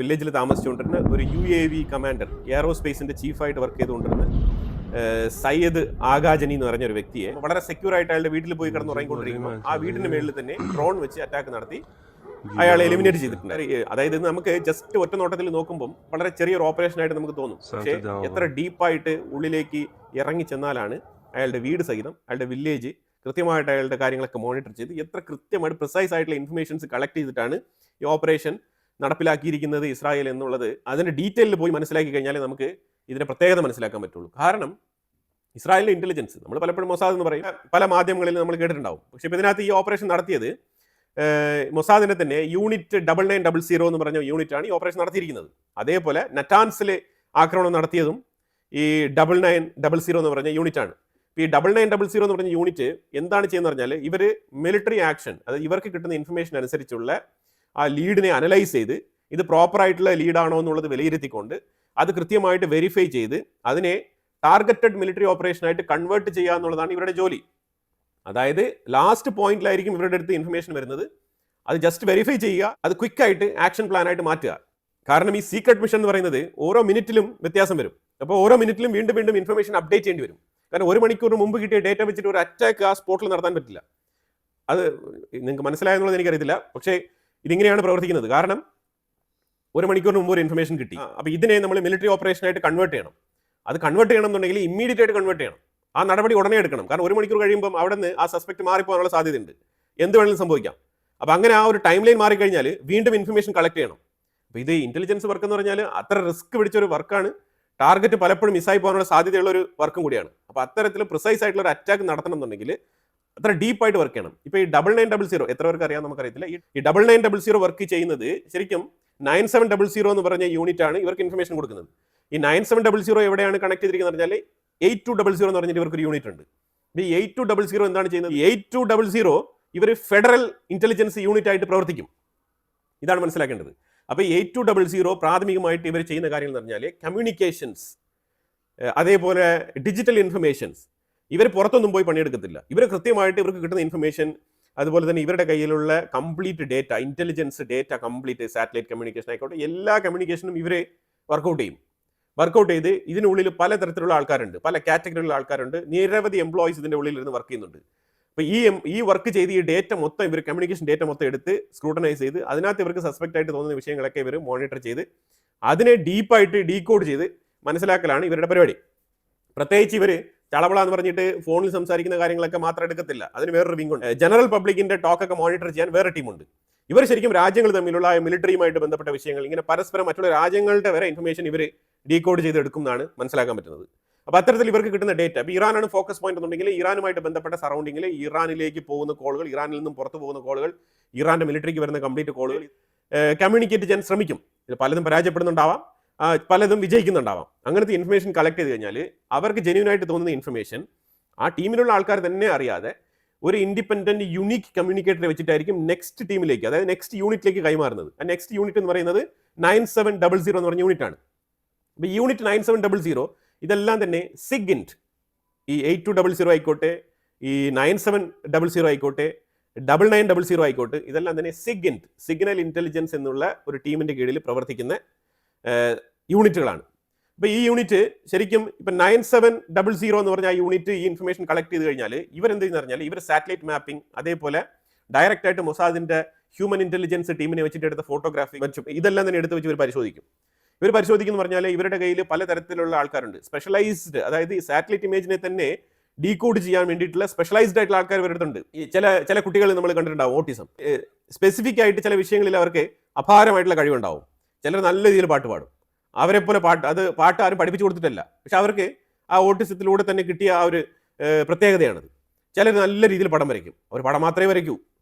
വില്ലേജിൽ താമസിച്ചുകൊണ്ടിരുന്ന ഒരു UAV കമാൻഡർ, എയറോസ്പേസിന്റെ ചീഫായിട്ട് വർക്ക് ചെയ്തുകൊണ്ടിരുന്ന സയ്യദ് ആഗാജനി എന്ന് പറഞ്ഞ ഒരു വ്യക്തിയെ വളരെ സെക്യൂർ ആയിട്ട് അയാളുടെ വീട്ടിൽ പോയി കിടന്നുറങ്ങിക്കൊണ്ടിരിക്കുമ്പോൾ ആ വീടിന് മേളിൽ തന്നെ ഡ്രോൺ വെച്ച് അറ്റാക്ക് നടത്തി അയാളെ എലിമിനേറ്റ് ചെയ്തിട്ടുണ്ട്. അതായത് നമുക്ക് ജസ്റ്റ് ഒറ്റ നോട്ടത്തിൽ നോക്കുമ്പോൾ വളരെ ചെറിയൊരു ഓപ്പറേഷൻ ആയിട്ട് നമുക്ക് തോന്നും. പക്ഷേ എത്ര ഡീപ്പായിട്ട് ഉള്ളിലേക്ക് ഇറങ്ങി ചെന്നാലാണ് അയാളുടെ വീട് സഹിതം അയാളുടെ വില്ലേജ് കൃത്യമായിട്ട് അയാളുടെ കാര്യങ്ങളൊക്കെ മോണിറ്റർ ചെയ്ത് എത്ര കൃത്യമായിട്ട് പ്രിസൈസ് ആയിട്ടുള്ള ഇൻഫർമേഷൻസ് കളക്ട് ചെയ്തിട്ടാണ് ഈ ഓപ്പറേഷൻ നടപ്പിലാക്കിയിരിക്കുന്നത് ഇസ്രായേൽ എന്നുള്ളത്. അതിന്റെ ഡീറ്റെയിലിൽ പോയി മനസ്സിലാക്കി കഴിഞ്ഞാൽ നമുക്ക് ഇതിന്റെ പ്രത്യേകത മനസ്സിലാക്കാൻ പറ്റുള്ളൂ. കാരണം ഇസ്രായേലിന്റെ ഇന്റലിജൻസ്, നമ്മൾ പലപ്പോഴും മൊസാദ് എന്ന് പറയും, പല മാധ്യമങ്ങളിൽ നമ്മൾ കേട്ടിട്ടുണ്ടാവും. പക്ഷേ ഇപ്പോൾ ഇതിനകത്ത് ഈ ഓപ്പറേഷൻ നടത്തിയത് മൊസാദിന്റെ തന്നെ യൂണിറ്റ് 9900 എന്ന് പറഞ്ഞ യൂണിറ്റാണ് ഈ ഓപ്പറേഷൻ നടത്തിയിരിക്കുന്നത്. അതേപോലെ നറ്റാൻസിൽ ആക്രമണം നടത്തിയതും ഈ 9900 എന്ന് പറഞ്ഞ യൂണിറ്റാണ്. ഈ 9900 എന്ന് പറഞ്ഞ യൂണിറ്റ് എന്താണ് ചെയ്യുന്നത് പറഞ്ഞാൽ ഇവർ മിലിറ്ററി ആക്ഷൻ, അതായത് ഇവർക്ക് കിട്ടുന്ന ഇൻഫർമേഷൻ അനുസരിച്ചുള്ള ആ ലീഡിനെ അനലൈസ് ചെയ്ത് ഇത് പ്രോപ്പറായിട്ടുള്ള ലീഡാണോ എന്നുള്ളത് വിലയിരുത്തിക്കൊണ്ട് അത് കൃത്യമായിട്ട് വെരിഫൈ ചെയ്ത് അതിനെ ടാർഗറ്റഡ് മിലിറ്ററി ഓപ്പറേഷനായിട്ട് കൺവേർട്ട് ചെയ്യുക എന്നുള്ളതാണ് ഇവരുടെ ജോലി. അതായത് ലാസ്റ്റ് പോയിന്റിലായിരിക്കും ഇവരുടെ അടുത്ത് ഇൻഫർമേഷൻ വരുന്നത്. അത് ജസ്റ്റ് വെരിഫൈ ചെയ്യുക, അത് ക്വിക്കായിട്ട് ആക്ഷൻ പ്ലാനായിട്ട് മാറ്റുക. കാരണം ഈ സീക്രട്ട് മിഷൻ എന്ന് പറയുന്നത് ഓരോ മിനിറ്റിലും വ്യത്യാസം വരും. അപ്പോൾ ഓരോ മിനിറ്റിലും വീണ്ടും വീണ്ടും ഇൻഫർമേഷൻ അപ്ഡേറ്റ് ചെയ്യേണ്ടി വരും. കാരണം 1 മണിക്കൂർ മുമ്പ് കിട്ടിയ ഡേറ്റ വെച്ചിട്ട് ഒരു അറ്റാക്ക് ആ സ്പോട്ടിൽ നടത്താൻ പറ്റില്ല. അത് നിങ്ങൾക്ക് മനസ്സിലായെന്നുള്ളത് എനിക്കറിയത്തില്ല. പക്ഷേ ഇതിങ്ങനെയാണ് പ്രവർത്തിക്കുന്നത്. കാരണം 1 മണിക്കൂറിന് മുമ്പ് ഒരു ഇൻഫർമേഷൻ കിട്ടി. അപ്പോൾ ഇതിനെ നമ്മൾ മിലിറ്ററി ഓപ്പറേഷനായിട്ട് കൺവേർട്ട് ചെയ്യണം. അത് കൺവേർട്ട് ചെയ്യണം എന്നുണ്ടെങ്കിൽ ഇമ്മീഡിയറ്റ് ആയിട്ട് കൺവേർട്ട് ചെയ്യണം. ആ നടപടി ഉടനെ എടുക്കണം. കാരണം 1 മണിക്കൂർ കഴിയുമ്പോൾ അവിടെ നിന്ന് ആ സസ്പെക്ട് മാറിപ്പോകാനുള്ള സാധ്യതയുണ്ട്. എന്ത് വേണമെങ്കിലും സംഭവിക്കാം. അപ്പോൾ അങ്ങനെ ആ ഒരു ടൈം ലൈൻ മാറിക്കഴിഞ്ഞാൽ വീണ്ടും ഇൻഫർമേഷൻ കളക്ട് ചെയ്യണം. അപ്പോൾ ഇത് ഇന്റലിജൻസ് വർക്ക് എന്ന് പറഞ്ഞാൽ അത്ര റിസ്ക് പിടിച്ചൊരു വർക്കാണ്. ടാർഗറ്റ് പലപ്പോഴും മിസ്സായി പോകാനുള്ള സാധ്യതയുള്ള ഒരു വർക്കും കൂടിയാണ്. അപ്പോൾ അത്തരത്തിൽ പ്രിസൈസ് ആയിട്ടുള്ള ഒരു അറ്റാക്ക് നടത്തണം എന്നുണ്ടെങ്കിൽ അത്ര ഡീപ്പായിട്ട് വർക്ക് ചെയ്യണം. ഇപ്പോൾ ഈ 9900 എത്ര പേർക്ക് അറിയാം നമുക്കറിയത്തില്ല. ഈ 9900 വർക്ക് ചെയ്യുന്നത് ശരിക്കും 9700 എന്ന് പറഞ്ഞ യൂണിറ്റ് ആണ് ഇവർക്ക് ഇൻഫർമേഷൻ കൊടുക്കുന്നത്. ഈ 9700 എവിടെയാണ് കണക്ട് ചെയ്തിരിക്കുന്നത് പറഞ്ഞാൽ 8200 എന്ന് പറഞ്ഞിട്ട് ഇവർക്ക് ഒരു യൂണിറ്റ് ഉണ്ട്. ഈ 8200 എന്താണ് ചെയ്യുന്നത്? 8200 ഇവർ ഫെഡറൽ ഇന്റലിജൻസ് യൂണിറ്റ് ആയിട്ട് പ്രവർത്തിക്കും. ഇതാണ് മനസ്സിലാക്കേണ്ടത്. അപ്പോൾ 8200 പ്രാഥമികമായിട്ട് ഇവർ ചെയ്യുന്ന കാര്യങ്ങൾ എന്ന് പറഞ്ഞാൽ കമ്മ്യൂണിക്കേഷൻസ്, അതേപോലെ ഡിജിറ്റൽ ഇൻഫർമേഷൻസ്, ഇവർ പുറത്തൊന്നും പോയി പണിയെടുക്കത്തില്ല. ഇവർ കൃത്യമായിട്ട് ഇവർക്ക് കിട്ടുന്ന ഇൻഫർമേഷൻ, അതുപോലെ തന്നെ ഇവരുടെ കയ്യിലുള്ള complete data, intelligence data complete, satellite communication ആയിക്കോട്ടെ, എല്ലാ കമ്മ്യൂണിക്കേഷനും ഇവർ വർക്കൗട്ട് ചെയ്യും. വർക്കൗട്ട് ചെയ്ത് ഇതിനുള്ളിൽ പല തരത്തിലുള്ള ആൾക്കാരുണ്ട്, പല കാറ്റഗറിയിലുള്ള ആൾക്കാരുണ്ട്, നിരവധി എംപ്ലോയീസ് ഇതിൻ്റെ ഉള്ളിൽ ഇരുന്ന് വർക്ക് ചെയ്യുന്നുണ്ട്. അപ്പോൾ ഈ വർക്ക് ചെയ്ത് ഈ ഡേറ്റ മൊത്തം ഇവർ കമ്മ്യൂണിക്കേഷൻ ഡേറ്റ മൊത്തം എടുത്ത് സ്ക്രൂട്ടനൈസ് ചെയ്ത് അതിനകത്ത് ഇവർക്ക് സസ്പെക്റ്റ് ആയിട്ട് തോന്നുന്ന വിഷയങ്ങളൊക്കെ ഇവർ മോണിറ്റർ ചെയ്ത് അതിനെ ഡീപ്പായിട്ട് ഡീകോഡ് ചെയ്ത് മനസ്സിലാക്കലാണ് ഇവരുടെ പരിപാടി. പ്രത്യേകിച്ച് ഇവർ ചളവള എന്ന് പറഞ്ഞിട്ട് ഫോണിൽ സംസാരിക്കുന്ന കാര്യങ്ങളൊക്കെ മാത്രം എടുക്കത്തില്ല. അതിന് വേറൊരു വിങ് ഉണ്ട്. ജനറൽ പബ്ലിക്കിന്റെ ടോക്കൊക്കെ മോണിറ്റർ ചെയ്യാൻ വേറെ ടീമുണ്ട്. ഇവർ ശരിക്കും രാജ്യങ്ങൾ തമ്മിലുള്ള മിലിറ്ററിയുമായിട്ട് ബന്ധപ്പെട്ട വിഷയങ്ങൾ, ഇങ്ങനെ പരസ്പരം മറ്റുള്ള രാജ്യങ്ങളുടെ വരെ ഇൻഫർമേഷൻ ഇവർ ഡീകോഡ് ചെയ്ത് എടുക്കും എന്നാണ് മനസ്സിലാക്കാൻ പറ്റുന്നത്. അപ്പോൾ അത്തരത്തിൽ ഇവർക്ക് കിട്ടുന്ന ഡേറ്റ, അപ്പോൾ ഇറാനാണ് ഫോക്കസ് പോയിന്റ് എന്നുണ്ടെങ്കിൽ ഇറാനുമായിട്ട് ബന്ധപ്പെട്ട സറൗണ്ടിങ്ങിൽ ഇറാനിലേക്ക് പോകുന്ന കോളുകൾ, ഇറാനിൽ നിന്നും പുറത്തു പോകുന്ന കോളുകൾ, ഇറാന്റെ മിലിറ്ററിക്ക് വരുന്ന കംപ്ലീറ്റ് കോളുകൾ കമ്മ്യൂണിക്കേറ്റ് ചെയ്യാൻ ശ്രമിക്കും. ഇത് പലതും പരാജയപ്പെടുന്നുണ്ടാവാം, പലതും വിജയിക്കുന്നുണ്ടാവാം. അങ്ങനത്തെ ഇൻഫർമേഷൻ കളക്ട് ചെയ്ത് കഴിഞ്ഞാൽ അവർക്ക് ജെന്യൂൻ ആയിട്ട് തോന്നുന്ന ഇൻഫർമേഷൻ ആ ടീമിലുള്ള ആൾക്കാർ തന്നെ അറിയാതെ ഒരു ഇൻഡിപെൻഡന്റ് യുണീക്ക് കമ്മ്യൂണിക്കേറ്ററെ വെച്ചിട്ടായിരിക്കും നെക്സ്റ്റ് ടീമിലേക്ക്, അതായത് നെക്സ്റ്റ് യൂണിറ്റിലേക്ക് കൈമാറുന്നത്. ആ നെക്സ്റ്റ് യൂണിറ്റ് എന്ന് പറയുന്നത് 9700 എന്ന് പറഞ്ഞ യൂണിറ്റ് ആണ്. അപ്പോൾ ഈ യൂണിറ്റ് 9700 ഇതെല്ലാം തന്നെ സിഗ്ഇന്റ്, ഈ 8200 ആയിക്കോട്ടെ, ഈ 9700 ആയിക്കോട്ടെ, 9900 ആയിക്കോട്ടെ, ഇതെല്ലാം തന്നെ സിഗ്ഇന്റ്, സിഗ്നൽ ഇന്റലിജൻസ് എന്നുള്ള ഒരു ടീമിന്റെ കീഴിൽ പ്രവർത്തിക്കുന്ന യൂണിറ്റുകളാണ്. അപ്പോൾ ഈ യൂണിറ്റ് ശരിക്കും ഇപ്പം 9700 എന്ന് പറഞ്ഞ ആ യൂണിറ്റ് ഈ ഇൻഫർമേഷൻ കളക്ട് ചെയ്ത് കഴിഞ്ഞാൽ ഇവരെന്ത് ചെയ്യുന്ന പറഞ്ഞാൽ ഇവർ സാറ്റലൈറ്റ് മാപ്പിംഗ്, അതേപോലെ ഡയറക്റ്റ് ആയിട്ട് മൊസാദിന്റെ ഹ്യൂമൻ ഇന്റലിജൻസ് ടീമിനെ വെച്ചിട്ട് എടുത്ത ഫോട്ടോഗ്രാഫി ഇതെല്ലാം തന്നെ എടുത്ത് വെച്ച് ഇവർ പരിശോധിക്കും. ഇവർ പരിശോധിക്കുന്നു പറഞ്ഞാൽ ഇവരുടെ കയ്യിൽ പലതരത്തിലുള്ള ആൾക്കാരുണ്ട്. സ്പെഷ്യലൈസ്ഡ്, അതായത് ഈ സാറ്റലൈറ്റ് ഇമേജിനെ തന്നെ ഡീകോഡ് ചെയ്യാൻ വേണ്ടിയിട്ടുള്ള സ്പെഷ്യലൈസ്ഡ് ആയിട്ടുള്ള ആൾക്കാർ ഇവരുടെ അടുത്തുണ്ട്. ഈ ചില കുട്ടികൾ നമ്മൾ കണ്ടിട്ടുണ്ടാവും ഓട്ടിസം, സ്പെസിഫിക് ആയിട്ട് ചില വിഷയങ്ങളിൽ അവർക്ക് അപാരമായിട്ടുള്ള കഴിവുണ്ടാവും. ചിലർ നല്ല രീതിയിൽ പാട്ട് പാടും. അവരെ പോലെ പാട്ട് ആരും പഠിപ്പിച്ചു കൊടുത്തിട്ടല്ല, പക്ഷെ അവർക്ക് ആ ഓട്ടിസത്തിലൂടെ തന്നെ കിട്ടിയ ആ ഒരു പ്രത്യേകതയാണത്. ചിലർ നല്ല രീതിയിൽ പടം വരയ്ക്കും, അവർ പടം മാത്രമേ വരയ്ക്കൂ.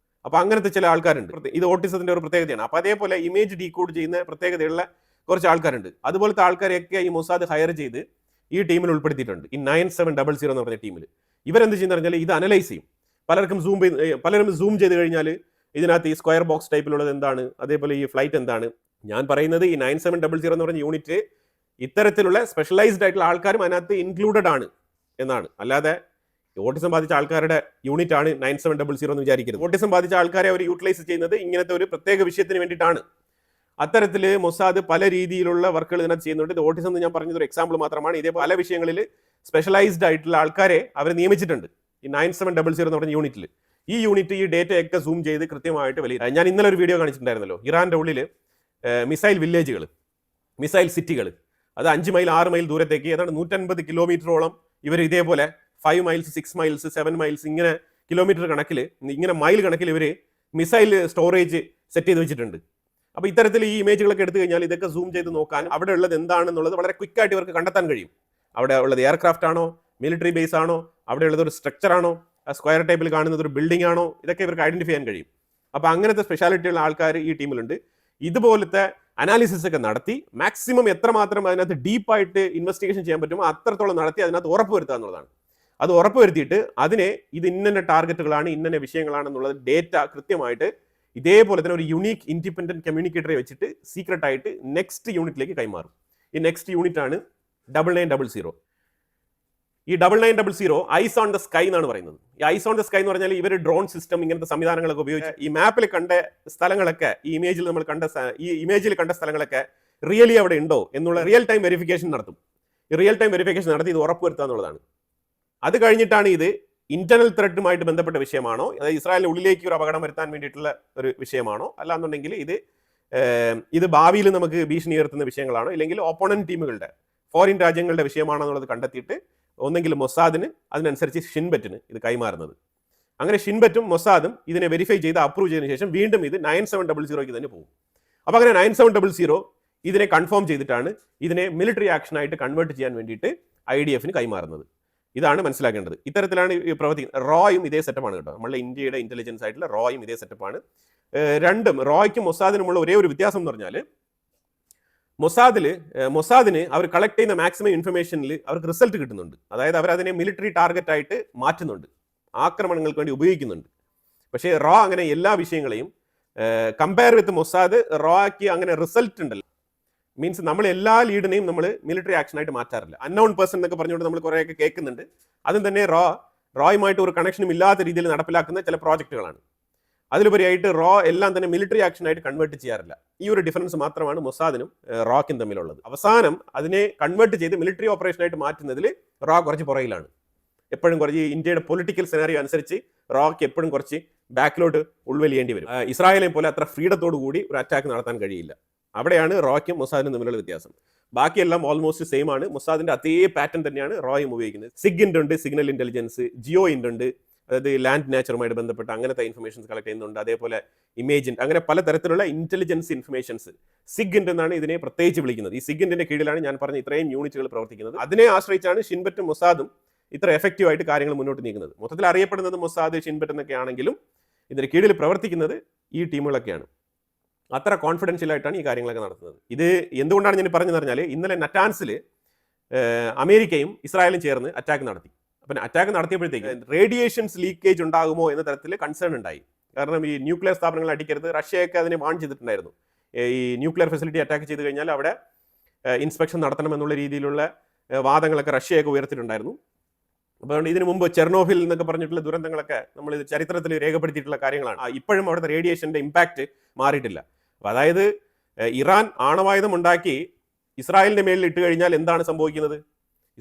അപ്പോൾ അങ്ങനത്തെ ചില ആൾക്കാരുണ്ട്. ഇത് ഓട്ടിസത്തിന്റെ ഒരു പ്രത്യേകതയാണ്. അപ്പോൾ അതേപോലെ ഇമേജ് ഡീകോഡ് ചെയ്യുന്ന പ്രത്യേകതയുള്ള കുറച്ച് ആൾക്കാരുണ്ട്. അതുപോലത്തെ ആൾക്കാരെയൊക്കെ ഈ മൊസാദ് ഹയർ ചെയ്ത് ഈ ടീമിൽ ഉൾപ്പെടുത്തിയിട്ടുണ്ട്. ഈ 9700 എന്ന് പറഞ്ഞ ടീമിൽ ഇവരെന്ത് ചെയ്യുന്ന പറഞ്ഞാൽ ഇത് അനലൈസ് ചെയ്യും. പലരും സൂം ചെയ്ത് കഴിഞ്ഞാൽ ഇതിനകത്ത് ഈ സ്ക്വയർ ബോക്സ് ടൈപ്പിലുള്ളത് എന്താണ്, അതേപോലെ ഈ ഫ്ലൈറ്റ് എന്താണ്. ഞാൻ പറയുന്നത് ഈ 9700 എന്ന് പറഞ്ഞ യൂണിറ്റ് ഇത്തരത്തിലുള്ള സ്പെഷ്യലൈസ്ഡ് ആയിട്ടുള്ള ആൾക്കാരും അതിനകത്ത് ഇൻക്ലൂഡഡ് ആണ് എന്നാണ്. അല്ലാതെ ഓട്ടിസം ബാധിച്ച ആൾക്കാരുടെ യൂണിറ്റ് ആണ് 9700 എന്ന് വിചാരിക്കരുത്. ഓട്ടിസം ബാധിച്ച ആൾക്കാരെ അവർ യൂട്ടിലൈസ് ചെയ്യുന്നത് ഇങ്ങനത്തെ ഒരു പ്രത്യേക വിഷയത്തിന് വേണ്ടിയിട്ടാണ്. അത്തരത്തിൽ മൊസാദ് പല രീതിയിലുള്ള വർക്കുകൾ ഇതിനകത്ത് ചെയ്യുന്നുണ്ട്. ഇത് ഓട്ടിസം എന്ന് ഞാൻ പറഞ്ഞത് ഒരു എക്സാമ്പിൾ മാത്രമാണ്. ഇതേ പല വിഷയങ്ങളിൽ സ്പെഷ്യലൈസ്ഡ് ആയിട്ടുള്ള ആൾക്കാരെ അവർ നിയമിച്ചിട്ടുണ്ട് ഈ 9700 എന്ന് പറഞ്ഞ യൂണിറ്റിൽ. ഈ യൂണിറ്റ് ഈ ഡേറ്റയൊക്കെ സൂം ചെയ്ത് കൃത്യമായിട്ട് വിലയിരുത്തും. ഞാൻ ഇന്നലെ ഒരു വീഡിയോ കാണിച്ചിട്ടുണ്ടായിരുന്നല്ലോ, ഇറാന്റെ ഉള്ളിൽ മിസൈൽ വില്ലേജുകൾ, മിസൈൽ സിറ്റികൾ, അത് 5 മൈൽ 6 മൈൽ ദൂരത്തേക്ക് ഏതാണ്ട് 150 കിലോമീറ്ററോളം ഇവർ ഇതേപോലെ 5 മൈൽസ് 6 മൈൽസ് 7 മൈൽസ് ഇങ്ങനെ കിലോമീറ്റർ കണക്കിൽ, ഇങ്ങനെ മൈൽ കണക്കിൽ ഇവർ മിസൈൽ സ്റ്റോറേജ് സെറ്റ് ചെയ്ത് വെച്ചിട്ടുണ്ട്. അപ്പോൾ ഇത്തരത്തിൽ ഈ ഇമേജുകളൊക്കെ എടുത്തു കഴിഞ്ഞാൽ ഇതൊക്കെ സൂം ചെയ്ത് നോക്കാൻ അവിടെ ഉള്ളത് എന്താണെന്നുള്ളത് വളരെ ക്വിക്കായിട്ട് ഇവർക്ക് കണ്ടെത്താൻ കഴിയും. അവിടെ ഉള്ളത് എയർക്രാഫ്റ്റ് ആണോ, മിലിറ്ററി ബേസ് ആണോ, അവിടെ ഉള്ളത് ഒരു സ്ട്രക്ചർ ആണോ, സ്ക്വയർ ടൈപ്പിൽ കാണുന്നത് ഒരു ബിൽഡിംഗ് ആണോ, ഇതൊക്കെ ഇവർക്ക് ഐഡന്റിഫൈ ചെയ്യാൻ കഴിയും. അപ്പോൾ അങ്ങനത്തെ സ്പെഷ്യാലിറ്റി ഉള്ള ആൾക്കാർ ഈ ടീമിലുണ്ട്. ഇതുപോലത്തെ അനാലിസിസ് ഒക്കെ നടത്തി മാക്സിമം എത്രമാത്രം അതിനകത്ത് ഡീപ്പായിട്ട് ഇൻവെസ്റ്റിഗേഷൻ ചെയ്യാൻ പറ്റുമോ അത്രത്തോളം നടത്തി അതിനകത്ത് ഉറപ്പുവരുത്തുക എന്നുള്ളതാണ്. അത് ഉറപ്പുവരുത്തിയിട്ട് അതിനെ ഇത് ഇന്ന ടാർഗറ്റുകളാണ്, ഇന്ന വിഷയങ്ങളാണെന്നുള്ളത് ഡേറ്റ കൃത്യമായിട്ട് ഇതേപോലെ തന്നെ ഒരു യുണീക്ക് ഇൻഡിപെൻഡന്റ് കമ്മ്യൂണിക്കേറ്ററെ വെച്ചിട്ട് സീക്രട്ട് ആയിട്ട് നെക്സ്റ്റ് യൂണിറ്റിലേക്ക് കൈമാറും. ഈ നെക്സ്റ്റ് യൂണിറ്റ് ആണ് 9900. ഈ 9900 ഐസ് ഓൺ ദ സ്കൈ എന്നാണ് പറയുന്നത്. ഈ ഐസ് ഓൺ ദ സ്കൈ എന്ന് പറഞ്ഞാൽ ഇവർ ഡ്രോൺ സിസ്റ്റം ഇങ്ങനത്തെ സംവിധാനങ്ങളൊക്കെ ഉപയോഗിച്ച് ഈ മാപ്പിൽ കണ്ട സ്ഥലങ്ങളൊക്കെ, ഈ ഇമേജിൽ കണ്ട സ്ഥലങ്ങളൊക്കെ റിയലി അവിടെ ഉണ്ടോ എന്നുള്ള റിയൽ ടൈം വെരിഫിക്കേഷൻ നടത്തും. ഈ റിയൽ ടൈം വെരിഫിക്കേഷൻ നടത്തി ഇത് ഉറപ്പുവരുത്തുക എന്നുള്ളതാണ്. അത് കഴിഞ്ഞിട്ടാണ് ഇത് ഇന്റർണൽ ത്രെറ്റുമായിട്ട് ബന്ധപ്പെട്ട വിഷയമാണോ, അതായത് ഇസ്രായേലിന്റെ ഉള്ളിലേക്ക് ഒരു അപകടം വരുത്താൻ വേണ്ടിയിട്ടുള്ള ഒരു വിഷയമാണോ, അല്ലാന്നുണ്ടെങ്കിൽ ഇത് ഭാവിയിൽ നമുക്ക് ഭീഷണി ഉയർത്തുന്ന വിഷയങ്ങളാണോ, ഇല്ലെങ്കിൽ ഓപ്പോണന്റ് ടീമുകളുടെ ഫോറിൻ രാജ്യങ്ങളുടെ വിഷയമാണോ എന്നുള്ളത് കണ്ടെത്തിയിട്ട് ഒന്നെങ്കിൽ മൊസാദിന് അതിനനുസരിച്ച് ഷിൻബെറ്റിന് ഇത് കൈമാറുന്നത്. അങ്ങനെ ഷിൻബെറ്റും മൊസാദും ഇതിനെ വെരിഫൈ ചെയ്ത് അപ്രൂവ് ചെയ്തതിനു ശേഷം വീണ്ടും ഇത് 9700 തന്നെ പോകും. അപ്പോൾ അങ്ങനെ 9700 ഇതിനെ കൺഫേം ചെയ്തിട്ടാണ് ഇതിനെ മിലിറ്ററി ആക്ഷനായിട്ട് കൺവേർട്ട് ചെയ്യാൻ വേണ്ടിയിട്ട് IDF കൈമാറുന്നത്. ഇതാണ് മനസ്സിലാക്കേണ്ടത്. ഇത്തരത്തിലാണ് പ്രവർത്തിക്കുന്നത്. റോയും ഇതേ സെറ്റപ്പാണ് കേട്ടോ. നമ്മളുടെ ഇന്ത്യയുടെ ഇന്റലിജൻസ് ആയിട്ടുള്ള റോയും ഇതേ സെറ്റപ്പാണ്. രണ്ടും റോയ്ക്കും മൊസാദിനുമുള്ള ഒരേ ഒരു വ്യത്യാസം എന്ന് പറഞ്ഞാൽ മൊസാദിന് അവർ കളക്ട് ചെയ്യുന്ന മാക്സിമം ഇൻഫർമേഷനിൽ അവർക്ക് റിസൾട്ട് കിട്ടുന്നുണ്ട്. അതായത് അവർ അതിനെ മിലിറ്ററി ടാർഗറ്റ് ആയിട്ട് മാറ്റുന്നുണ്ട്, ആക്രമണങ്ങൾക്ക് വേണ്ടി ഉപയോഗിക്കുന്നുണ്ട്. പക്ഷേ റോ അങ്ങനെ എല്ലാ വിഷയങ്ങളെയും കമ്പയർ വിത്ത് മൊസാദ്, റോയ്ക്ക് അങ്ങനെ റിസൾട്ട് ഉണ്ടല്ലോ. മീൻസ് നമ്മൾ എല്ലാ ലീഡിനെയും നമ്മൾ മിലിറ്ററി ആക്ഷനായിട്ട് മാറ്റാറില്ല. അൺനോൺ പേഴ്സൺ എന്നൊക്കെ പറഞ്ഞുകൊണ്ട് നമ്മൾ കുറേയൊക്കെ കേൾക്കുന്നുണ്ട്. അതും തന്നെ റോയുമായിട്ട് ഒരു കണക്ഷനും ഇല്ലാത്ത രീതിയിൽ നടപ്പിലാക്കുന്ന ചില പ്രോജക്റ്റുകളാണ്. അതിലുപരിയായിട്ട് റോ എല്ലാം തന്നെ മിലിറ്ററി ആക്ഷനായിട്ട് കൺവേർട്ട് ചെയ്യാറില്ല. ഈ ഒരു ഡിഫറൻസ് മാത്രമാണ് മൊസാദിനും റോയ്ക്കും തമ്മിലുള്ളത്. അവസാനം അതിനെ കൺവേർട്ട് ചെയ്ത് മിലിറ്ററി ഓപ്പറേഷനായിട്ട് മാറ്റുന്നതിൽ റോ കുറച്ച് പുറകിലാണ്. എപ്പോഴും കുറച്ച് ഇന്ത്യയുടെ പൊളിറ്റിക്കൽ സെനാരിയോ അനുസരിച്ച് റോയ്ക്ക് എപ്പോഴും കുറച്ച് ബാക്കിലോട്ട് ഉൾവലിയേണ്ടി വരും. ഇസ്രായേലിനെ പോലെ അത്ര ഫ്രീഡത്തോടു കൂടി ഒരു അറ്റാക്ക് നടത്താൻ കഴിയില്ല. അവിടെയാണ് റോയ്ക്കും മൊസാദിനും തമ്മിലുള്ള വ്യത്യാസം. ബാക്കിയെല്ലാം ഓൾമോസ്റ്റ് സെയിം ആണ്. മൊസാദിന്റെ അതേ പാറ്റേൺ തന്നെയാണ് റോയും ഉപയോഗിക്കുന്നത്. സിഗ് ഉണ്ട്, സിഗ്നൽ ഇന്റലിജൻസ്, ജിയോ ഉണ്ട്, അതായത് ലാൻഡ് നേച്ചറുമായിട്ട് ബന്ധപ്പെട്ട് അങ്ങനത്തെ ഇൻഫർമേഷൻസ് കളക്ട് ചെയ്യുന്നുണ്ട്. അതേപോലെ ഇമേജ്, അങ്ങനെ പലതരത്തിലുള്ള ഇന്റലിജൻസ് ഇൻഫർമേഷൻസ്. സിഗ് എന്നാണ് ഇതിനെ പ്രത്യേകിച്ച് വിളിക്കുന്നത്. ഈ സിഗിന്റെ കീഴിലാണ് ഞാൻ പറഞ്ഞ ഇത്രയും യൂണിറ്റുകൾ പ്രവർത്തിക്കുന്നത്. അതിനെ ആശ്രയിച്ചാണ് ഷിൻബെറ്റും മൊസാദും ഇത്ര എഫക്റ്റീവ് ആയിട്ട് കാര്യങ്ങൾ മുന്നോട്ട് നീക്കുന്നത്. മൊത്തത്തിൽ അറിയപ്പെടുന്നത് മൊസാദ്, ഷിൻബെറ്റ് എന്നൊക്കെ ആണെങ്കിലും ഇതിന്റെ കീഴിൽ പ്രവർത്തിക്കുന്നത് ഈ ടീമുകളൊക്കെയാണ്. അത്ര കോൺഫിഡൻഷ്യൽ ആയിട്ടാണ് ഈ കാര്യങ്ങളൊക്കെ നടത്തുന്നത്. ഇത് എന്തുകൊണ്ടാണ് ഞാൻ പറഞ്ഞതെന്ന് പറഞ്ഞാൽ, ഇന്നലെ നറ്റാൻസിൽ അമേരിക്കയും ഇസ്രായേലും ചേർന്ന് അറ്റാക്ക് നടത്തി. അപ്പം അറ്റാക്ക് നടത്തിയപ്പോഴത്തേക്ക് റേഡിയേഷൻസ് ലീക്കേജ് ഉണ്ടാകുമോ എന്ന തരത്തിൽ കൺസേൺ ഉണ്ടായി. കാരണം ഈ ന്യൂക്ലിയർ സ്ഥാപനങ്ങൾ അടിക്കരുത്, റഷ്യയൊക്കെ അതിനെ വാൺ ചെയ്തിട്ടുണ്ടായിരുന്നു. ഈ ന്യൂക്ലിയർ ഫെസിലിറ്റി അറ്റാക്ക് ചെയ്ത് കഴിഞ്ഞാൽ അവിടെ ഇൻസ്പെക്ഷൻ നടത്തണം എന്നുള്ള രീതിയിലുള്ള വാദങ്ങളൊക്കെ റഷ്യയൊക്കെ ഉയർത്തിയിട്ടുണ്ടായിരുന്നു. അപ്പോൾ ഇതിനു മുമ്പ് ചെർണോബിൽ എന്നൊക്കെ പറഞ്ഞിട്ടുള്ള ദുരന്തങ്ങളൊക്കെ നമ്മൾ ചരിത്രത്തിൽ രേഖപ്പെടുത്തിയിട്ടുള്ള കാര്യങ്ങളാണ്. ഇപ്പോഴും അവിടുത്തെ റേഡിയേഷൻ്റെ ഇമ്പാക്റ്റ് മാറിയിട്ടില്ല. അപ്പോൾ അതായത് ഇറാൻ ആണവായുധം ഉണ്ടാക്കി ഇസ്രായേലിൻ്റെ മേലിൽ ഇട്ട് കഴിഞ്ഞാൽ എന്താണ് സംഭവിക്കുന്നത്?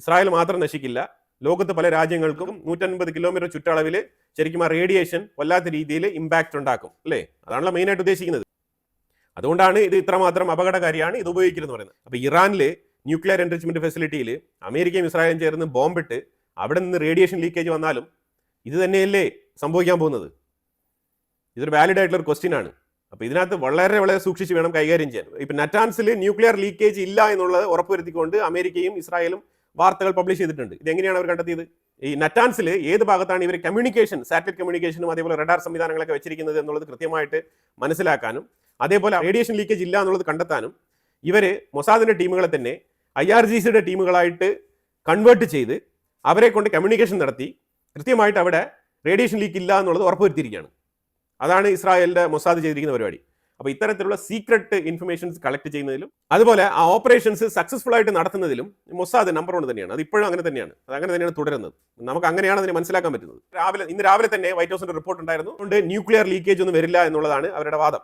ഇസ്രായേൽ മാത്രം നശിക്കില്ല, ലോകത്ത് പല രാജ്യങ്ങൾക്കും 150 കിലോമീറ്റർ ചുറ്റളവിൽ ശരിക്കും ആ റേഡിയേഷൻ വല്ലാത്ത രീതിയിൽ ഇമ്പാക്റ്റ് ഉണ്ടാക്കും, അല്ലേ? അതാണല്ലോ മെയിനായിട്ട് ഉദ്ദേശിക്കുന്നത്. അതുകൊണ്ടാണ് ഇത് ഇത്രമാത്രം അപകടകാരിയാണ് ഇത് ഉപയോഗിക്കുന്നത് പറയുന്നത്. അപ്പോൾ ഇറാനിൽ ന്യൂക്ലിയർ എൻറിച്ച്മെന്റ് ഫെസിലിറ്റിയിൽ അമേരിക്കയും ഇസ്രായേലും ചേർന്ന് ബോംബിട്ട് അവിടെ നിന്ന് റേഡിയേഷൻ ലീക്കേജ് വന്നാലും ഇത് തന്നെയല്ലേ സംഭവിക്കാൻ പോകുന്നത്? ഇതൊരു വാലിഡ് ആയിട്ടുള്ള ഒരു ക്വസ്റ്റ്യൻ ആണ്. അപ്പോൾ ഇതിനകത്ത് വളരെ വളരെ സൂക്ഷിച്ച് വേണം കൈകാര്യം ചെയ്യാൻ. ഇപ്പം നറ്റാൻസിൽ ന്യൂക്ലിയർ ലീക്കേജ് ഇല്ല എന്നുള്ളത് ഉറപ്പുവരുത്തിക്കൊണ്ട് അമേരിക്കയും ഇസ്രായേലും വാർത്തകൾ പബ്ലിഷ് ചെയ്തിട്ടുണ്ട്. ഇതെങ്ങനെയാണ് അവർ കണ്ടെത്തിയത്? ഈ നറ്റാൻസിൽ ഏത് ഭാഗത്താണ് ഇവർ കമ്മ്യൂണിക്കേഷൻ, സാറ്റലൈറ്റ് കമ്മ്യൂണിക്കേഷനും അതേപോലെ റഡാർ സംവിധാനങ്ങളൊക്കെ വെച്ചിരിക്കുന്നത് എന്നുള്ളത് കൃത്യമായിട്ട് മനസ്സിലാക്കാനും അതേപോലെ റേഡിയേഷൻ ലീക്കേജ് ഇല്ല എന്നുള്ളത് കണ്ടെത്താനും ഇവർ മൊസാദിന്റെ ടീമുകളെ തന്നെ IRGCയുടെ ടീമുകളായിട്ട് കൺവേർട്ട് ചെയ്ത് അവരെ കൊണ്ട് കമ്മ്യൂണിക്കേഷൻ നടത്തി കൃത്യമായിട്ട് അവിടെ റേഡിയേഷൻ ലീക്ക് ഇല്ല എന്നുള്ളത് ഉറപ്പുവരുത്തിയിരിക്കുകയാണ്. അതാണ് ഇസ്രായേലിന്റെ മൊസാദ് ചെയ്തിരിക്കുന്ന പരിപാടി. അപ്പോൾ ഇത്തരത്തിലുള്ള സീക്രട്ട് ഇൻഫർമേഷൻസ് കളക്ട് ചെയ്യുന്നതിലും അതുപോലെ ആ ഓപ്പറേഷൻസ് സക്സസ്ഫുൾ ആയിട്ട് നടത്തുന്നതിലും മൊസാദ് നമ്പർ 1 തന്നെയാണ്. അത് ഇപ്പോഴും അങ്ങനെ തന്നെയാണ്. അത് അങ്ങനെ തന്നെയാണ് തുടരുന്നത്. നമുക്ക് അങ്ങനെയാണ് അതിനെ മനസ്സിലാക്കാൻ പറ്റുന്നത്. ഇന്ന് രാവിലെ തന്നെ വൈറ്റ് ഹൗസിന്റെ റിപ്പോർട്ട് ഉണ്ടായിരുന്നു. അതുകൊണ്ട് ന്യൂക്ലിയർ ലീക്കേജ് ഒന്നും വരില്ല എന്നുള്ളതാണ് അവരുടെ വാദം.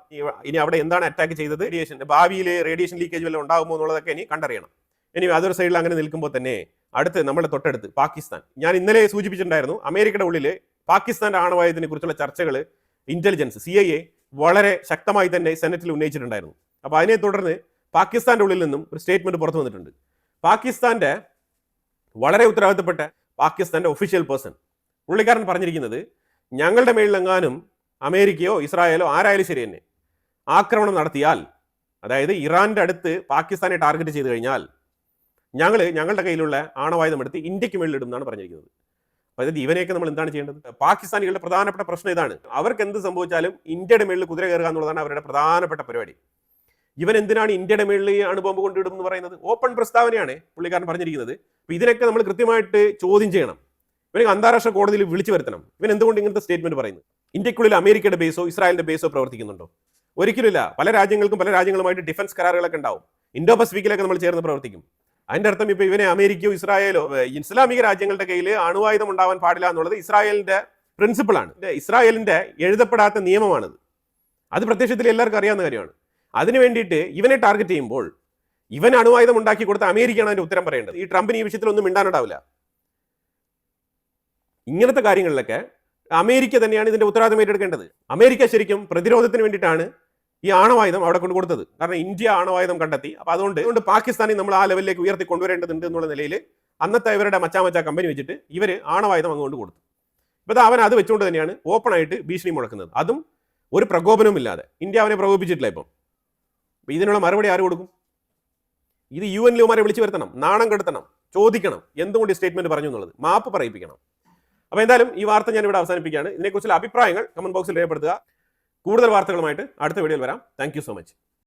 ഇനി അവിടെ എന്താണ് അറ്റാക്ക് ചെയ്തത്, ഭാവിയിൽ റേഡിയേഷൻ ലീക്കേജ് വല്ലതും ഉണ്ടാകുമോ എന്നുള്ളതൊക്കെ ഇനി കണ്ടറിയണം. ഇനി അതൊരു സൈഡിൽ അങ്ങനെ നിൽക്കുമ്പോൾ തന്നെ അടുത്ത് നമ്മുടെ തൊട്ടടുത്ത് പാകിസ്ഥാൻ. ഞാൻ ഇന്നലെ സൂചിപ്പിച്ചിട്ടുണ്ടായിരുന്നു, അമേരിക്കയുടെ ഉള്ളിൽ പാകിസ്ഥാന്റെ ആണവായുധത്തിനെ കുറിച്ചുള്ള ചർച്ചകൾ ഇന്റലിജൻസ് CIA വളരെ ശക്തമായി തന്നെ സെനറ്റിൽ ഉന്നയിച്ചിട്ടുണ്ടായിരുന്നു. അപ്പോൾ അതിനെ തുടർന്ന് പാകിസ്ഥാന്റെ ഉള്ളിൽ നിന്നും ഒരു സ്റ്റേറ്റ്മെന്റ് പുറത്തു വന്നിട്ടുണ്ട്. പാകിസ്ഥാന്റെ വളരെ ഉത്തരവാദിത്തപ്പെട്ട പാകിസ്ഥാന്റെ ഒഫീഷ്യൽ പേഴ്സൺ പുള്ളിക്കാരൻ പറഞ്ഞിരിക്കുന്നത്, ഞങ്ങളുടെ മേളിലെങ്ങാനും അമേരിക്കയോ ഇസ്രായേലോ ആരായാലും ശരി തന്നെ ആക്രമണം നടത്തിയാൽ, അതായത് ഇറാന്റെ അടുത്ത് പാകിസ്ഥാനെ ടാർഗറ്റ് ചെയ്ത് കഴിഞ്ഞാൽ ഞങ്ങളുടെ കയ്യിലുള്ള ആണവായുധം എടുത്ത് ഇന്ത്യക്ക് മേളിലിടും എന്നാണ് പറഞ്ഞിരിക്കുന്നത്. അതായത് ഇവനെയൊക്കെ നമ്മൾ എന്താണ് ചെയ്യേണ്ടത്? പാകിസ്ഥാനികളുടെ പ്രധാനപ്പെട്ട പ്രശ്നം ഇതാണ്. അവർക്ക് എന്ത് സംഭവിച്ചാലും ഇന്ത്യയുടെ മേളിൽ കുതിര കയറുക എന്നുള്ളതാണ് അവരുടെ പ്രധാനപ്പെട്ട പരിപാടി. ഇവൻ എന്തിനാണ് ഇന്ത്യയുടെ മേളിൽ അണുബോംബ് കൊണ്ടിടും എന്ന് പറയുന്നത്? ഓപ്പൺ പ്രസ്താവനയാണ് പുള്ളിക്കാരൻ പറഞ്ഞിരിക്കുന്നത്. അപ്പോൾ ഇതിനൊക്കെ നമ്മൾ കൃത്യമായിട്ട് ചോദ്യം ചെയ്യണം. ഇവർക്ക് അന്താരാഷ്ട്ര കോടതിയിൽ വിളിച്ചു വരുത്തണം. ഇവൻ എന്തുകൊണ്ട് ഇങ്ങനത്തെ സ്റ്റേറ്റ്മെന്റ് പറയുന്നത്? ഇന്ത്യക്കുള്ളിൽ അമേരിക്കയുടെ ബേസോ ഇസ്രായേലിന്റെ ബേസോ പ്രവർത്തിക്കുന്നുണ്ടോ? ഒരിക്കലുമില്ല. പല രാജ്യങ്ങളുമായിട്ട് ഡിഫൻസ് കരാറുകളൊക്കെ ഉണ്ടാവും. ഇൻഡോ പസഫിക്കിലൊക്കെ നമ്മൾ ചേർന്ന് പ്രവർത്തിക്കും. അതിന്റെ അർത്ഥം ഇപ്പൊ ഇവനെ അമേരിക്കയോ ഇസ്രായേലോ ഇസ്ലാമിക രാജ്യങ്ങളുടെ കയ്യിൽ അണുവായുധം ഉണ്ടാവാൻ പാടില്ല എന്നുള്ളത് ഇസ്രായേലിന്റെ പ്രിൻസിപ്പിളാണ്. ഇസ്രായേലിന്റെ എഴുതപ്പെടാത്ത നിയമമാണിത്. അത് പ്രത്യക്ഷത്തിൽ എല്ലാവർക്കും അറിയാവുന്ന കാര്യമാണ്. അതിനു വേണ്ടിയിട്ട് ഇവനെ ടാർഗറ്റ് ചെയ്യുമ്പോൾ ഇവൻ അണുവായുധം ഉണ്ടാക്കി കൊടുത്ത അമേരിക്കയാണ് അതിന്റെ ഉത്തരം പറയേണ്ടത്. ഈ ട്രംപിന് ഈ വിഷയത്തിലൊന്നും മിണ്ടാനുണ്ടാവില്ല. ഇങ്ങനത്തെ കാര്യങ്ങളിലൊക്കെ അമേരിക്ക തന്നെയാണ് ഇതിന്റെ ഉത്തരവാദിത്തം ഏറ്റെടുക്കേണ്ടത്. അമേരിക്ക ശരിക്കും പ്രതിരോധത്തിന് വേണ്ടിയിട്ടാണ് ഈ ആണവായുധം അവിടെ കൊണ്ട് കൊടുത്തത്. കാരണം ഇന്ത്യ ആണവായുധം കണ്ടെത്തി. അപ്പോൾ അതുകൊണ്ട് പാകിസ്ഥാനെ നമ്മൾ ആ ലെവലിലേക്ക് ഉയർത്തി കൊണ്ടുവരേണ്ടതുണ്ട് എന്നുള്ള നിലയിൽ അന്നത്തെ ഇവരുടെ മച്ചാ കമ്പനി വെച്ചിട്ട് ഇവർ ആണവായുധം അങ്ങോട്ട് കൊടുത്തു. ഇപ്പോൾ അവൻ അത് വെച്ചുകൊണ്ട് തന്നെയാണ് ഓപ്പൺ ആയിട്ട് ഭീഷണി മുഴക്കുന്നത്. അതും ഒരു പ്രകോപനവും ഇല്ലാതെ. ഇന്ത്യ അവനെ പ്രകോപിപ്പിച്ചിട്ടില്ല. ഇപ്പം ഇതിനുള്ള മറുപടി ആര് കൊടുക്കും? ഇത് UN വിളിച്ചു വരുത്തണം, നാണം കെടുത്തണം, ചോദിക്കണം എന്തുകൊണ്ട് ഈ സ്റ്റേറ്റ്മെന്റ് പറഞ്ഞു എന്നുള്ളത്, മാപ്പ് പറയിപ്പിക്കണം. അപ്പോൾ എന്തായാലും ഈ വാർത്ത ഞാൻ ഇവിടെ അവസാനിപ്പിക്കുകയാണ്. ഇതിനെക്കുറിച്ചുള്ള അഭിപ്രായങ്ങൾ കമന്റ് ബോക്സിൽ രേഖപ്പെടുത്തുക. കൂടുതൽ വാർത്തകളുമായിട്ട് അടുത്ത വീഡിയോയിൽ വരാം. Thank you so much.